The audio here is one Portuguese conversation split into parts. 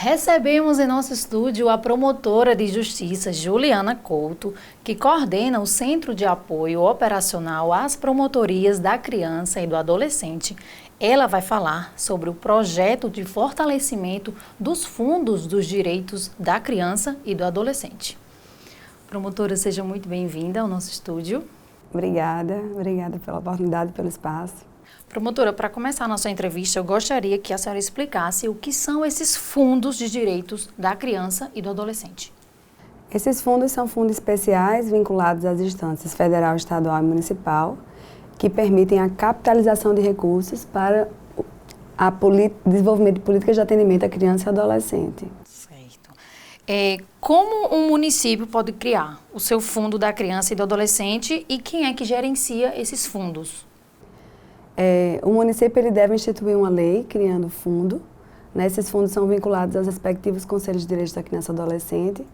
Recebemos em nosso estúdio a promotora de justiça Juliana Couto, que coordena o Centro de Apoio Operacional às Promotorias da Criança e do Adolescente. Ela vai falar sobre o projeto de fortalecimento dos fundos dos direitos da criança e do adolescente. Promotora, seja muito bem-vinda ao nosso estúdio. Obrigada pela oportunidade, pelo espaço. Promotora, para começar a nossa entrevista, eu gostaria que a senhora explicasse o que são esses fundos de direitos da criança e do adolescente. Esses fundos são fundos especiais vinculados às instâncias federal, estadual e municipal, que permitem a capitalização de recursos para o desenvolvimento de políticas de atendimento à criança e adolescente. Certo. Como um município pode criar o seu fundo da criança e do adolescente e quem é que gerencia esses fundos? O município ele deve instituir uma lei criando fundo. Né? Esses fundos são vinculados aos respectivos conselhos de direitos da criança e adolescente.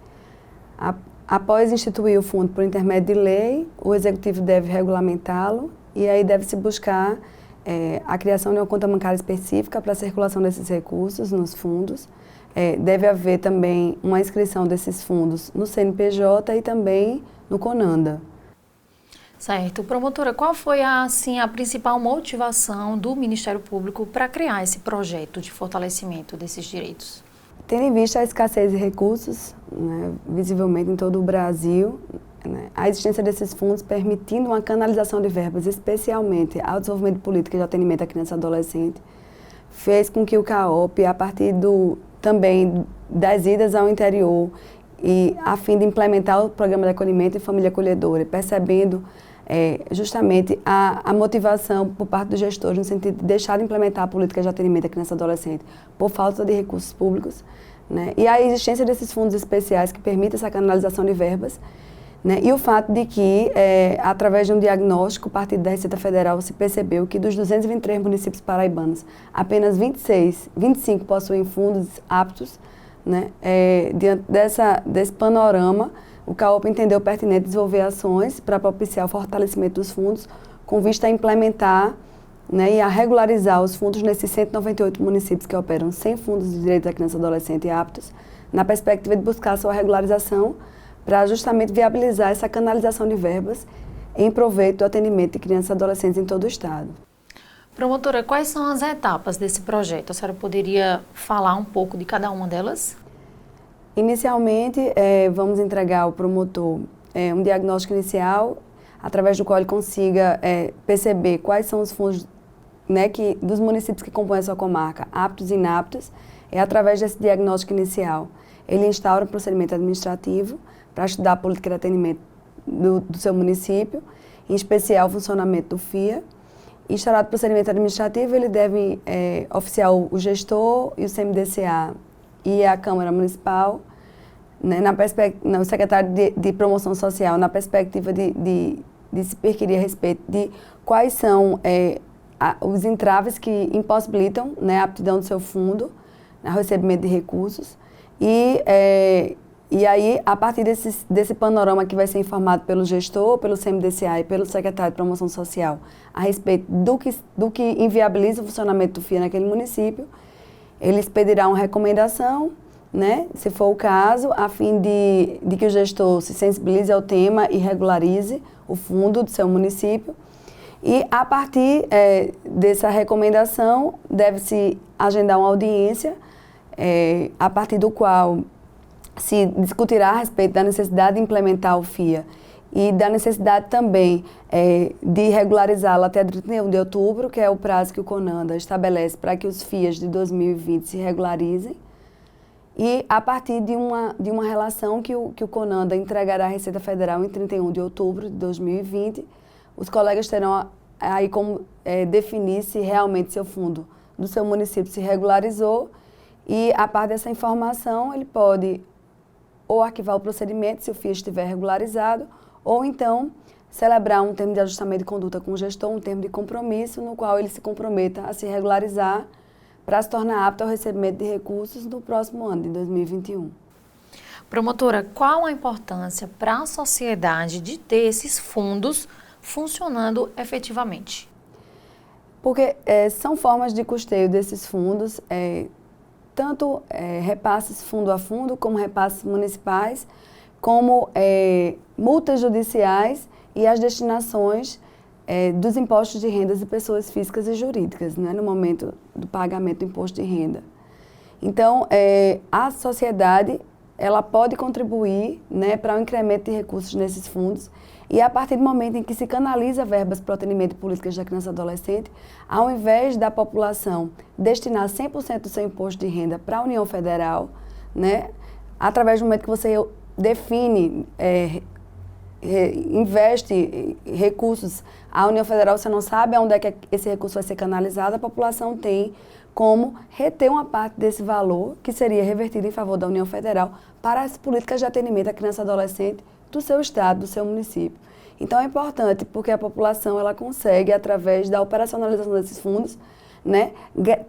Após instituir o fundo por intermédio de lei, o executivo deve regulamentá-lo e aí deve-se buscar a criação de uma conta bancária específica para a circulação desses recursos nos fundos. Deve haver também uma inscrição desses fundos no CNPJ e também no CONANDA. Certo. Promotora, qual foi a principal motivação do Ministério Público para criar esse projeto de fortalecimento desses direitos? Tendo em vista a escassez de recursos, né, visivelmente em todo o Brasil, né, a existência desses fundos permitindo uma canalização de verbas, especialmente ao desenvolvimento de políticas de atendimento à criança e adolescente, fez com que o CAOP, a partir também das idas ao interior, e a fim de implementar o programa de acolhimento e família acolhedora, percebendo justamente a motivação por parte dos gestores no sentido de deixar de implementar a política de atendimento à criança e adolescente por falta de recursos públicos, né? E a existência desses fundos especiais que permitem essa canalização de verbas, né? E o fato de que, através de um diagnóstico, a partir da Receita Federal, se percebeu que dos 223 municípios paraibanos, apenas 25 possuem fundos aptos, né? Diante desse panorama, o CAOP entendeu pertinente desenvolver ações para propiciar o fortalecimento dos fundos, com vista a implementar, né, e a regularizar os fundos nesses 198 municípios que operam sem fundos de direitos da criança e adolescente aptos, na perspectiva de buscar sua regularização para justamente viabilizar essa canalização de verbas em proveito do atendimento de crianças e adolescentes em todo o estado. Promotora, quais são as etapas desse projeto? A senhora poderia falar um pouco de cada uma delas? Inicialmente, vamos entregar ao promotor um diagnóstico inicial, através do qual ele consiga perceber quais são os fundos, né, dos municípios que compõem a sua comarca, aptos e inaptos. Através desse diagnóstico inicial, ele instaura um procedimento administrativo para estudar a política de atendimento do seu município, em especial o funcionamento do FIA. Instaurado o procedimento administrativo, ele deve oficiar o gestor e o CMDCA e a Câmara Municipal, né, o secretário de Promoção Social, na perspectiva de se perquirir a respeito de quais são os entraves que impossibilitam, né, a aptidão do seu fundo, né, recebimento de recursos. E aí, a partir desse panorama que vai ser informado pelo gestor, pelo CMDCA e pelo secretário de Promoção Social, a respeito do que inviabiliza o funcionamento do FIA naquele município, ele expedirá uma recomendação, né, se for o caso, a fim de que o gestor se sensibilize ao tema e regularize o fundo do seu município. E, a partir dessa recomendação, deve-se agendar uma audiência, a partir do qual se discutirá a respeito da necessidade de implementar o FIA e da necessidade também de regularizá-lo até 31 de outubro, que é o prazo que o CONANDA estabelece para que os FIAs de 2020 se regularizem. E a partir de uma relação que o CONANDA entregará à Receita Federal em 31 de outubro de 2020, os colegas terão aí como definir se realmente seu fundo do seu município se regularizou, e a par dessa informação ele pode ou arquivar o procedimento se o FIA estiver regularizado, ou então celebrar um termo de ajustamento de conduta com o gestor, um termo de compromisso, no qual ele se comprometa a se regularizar para se tornar apto ao recebimento de recursos no próximo ano, de 2021. Promotora, qual a importância para a sociedade de ter esses fundos funcionando efetivamente? Porque são formas de custeio desses fundos tanto repasses fundo a fundo, como repasses municipais, como multas judiciais e as destinações dos impostos de rendas de pessoas físicas e jurídicas, né, no momento do pagamento do imposto de renda. Então, a sociedade ela pode contribuir, né, para o incremento de recursos nesses fundos e a partir do momento em que se canaliza verbas para o atendimento de políticas da criança e adolescente, ao invés da população destinar 100% do seu imposto de renda para a União Federal, né, através do momento que você define, investe recursos à União Federal, você não sabe aonde é que esse recurso vai ser canalizado, a população tem como reter uma parte desse valor que seria revertido em favor da União Federal para as políticas de atendimento à criança e adolescente do seu estado, do seu município. Então é importante porque a população ela consegue, através da operacionalização desses fundos, né,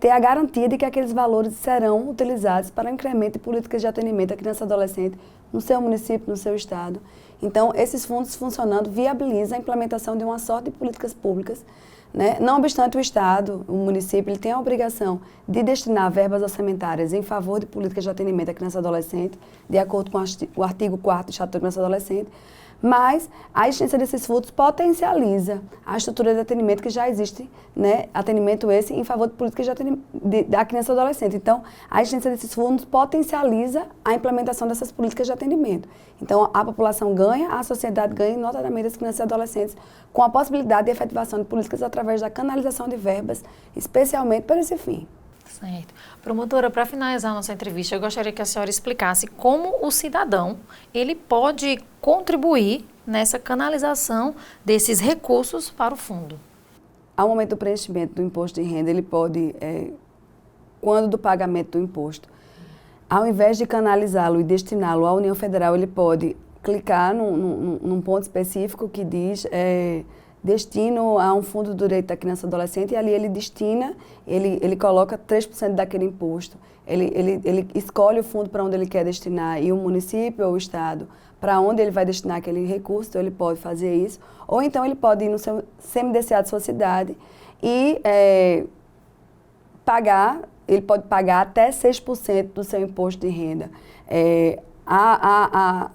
ter a garantia de que aqueles valores serão utilizados para o incremento de políticas de atendimento à criança e adolescente no seu município, no seu estado. Então, esses fundos funcionando viabilizam a implementação de uma sorte de políticas públicas, né? Não obstante o Estado, o município, ele tem a obrigação de destinar verbas orçamentárias em favor de políticas de atendimento à criança e adolescente, de acordo com o artigo 4º do Estatuto da Criança e Adolescente, mas a existência desses fundos potencializa a estrutura de atendimento que já existe, né? Atendimento esse em favor de políticas da criança e adolescente. Então, a existência desses fundos potencializa a implementação dessas políticas de atendimento. Então, a população ganha, a sociedade ganha, notadamente as crianças e adolescentes, com a possibilidade de efetivação de políticas através da canalização de verbas, especialmente para esse fim. Certo. Promotora, para finalizar a nossa entrevista, eu gostaria que a senhora explicasse como o cidadão ele pode contribuir nessa canalização desses recursos para o fundo. Ao momento do preenchimento do imposto de renda, ele pode, quando do pagamento do imposto, ao invés de canalizá-lo e destiná-lo à União Federal, ele pode clicar num ponto específico que diz destino a um fundo do direito da criança e adolescente, e ali ele destina, ele coloca 3% daquele imposto. Ele escolhe o fundo para onde ele quer destinar, e o município ou o estado para onde ele vai destinar aquele recurso, então ele pode fazer isso. Ou então ele pode ir no seu CMDCA de sua cidade e ele pode pagar até 6% do seu imposto de renda.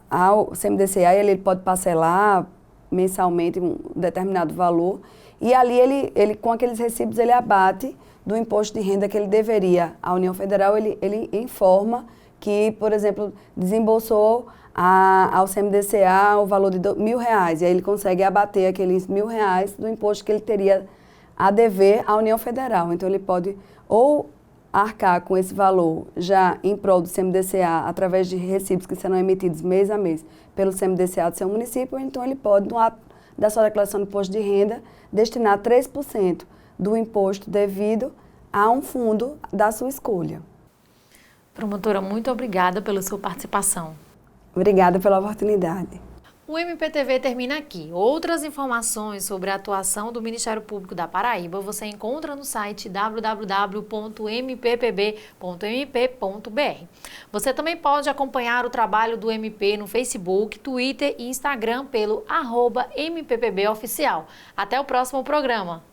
Ao CMDCA ele pode parcelar mensalmente um determinado valor, e ali ele com aqueles recibos ele abate do imposto de renda que ele deveria à União Federal, ele informa que, por exemplo, desembolsou ao CMDCA o valor de R$1.000, e aí ele consegue abater aqueles R$1.000 do imposto que ele teria a dever à União Federal. Então ele pode ou arcar com esse valor já em prol do CMDCA através de recibos que serão emitidos mês a mês pelo CMDCA do seu município, ou então ele pode, no ato da sua declaração de imposto de renda, destinar 3% do imposto devido a um fundo da sua escolha. Promotora, muito obrigada pela sua participação. Obrigada pela oportunidade. O MPTV termina aqui. Outras informações sobre a atuação do Ministério Público da Paraíba você encontra no site www.mppb.mp.br. Você também pode acompanhar o trabalho do MP no Facebook, Twitter e Instagram pelo @MPPBOficial. Até o próximo programa.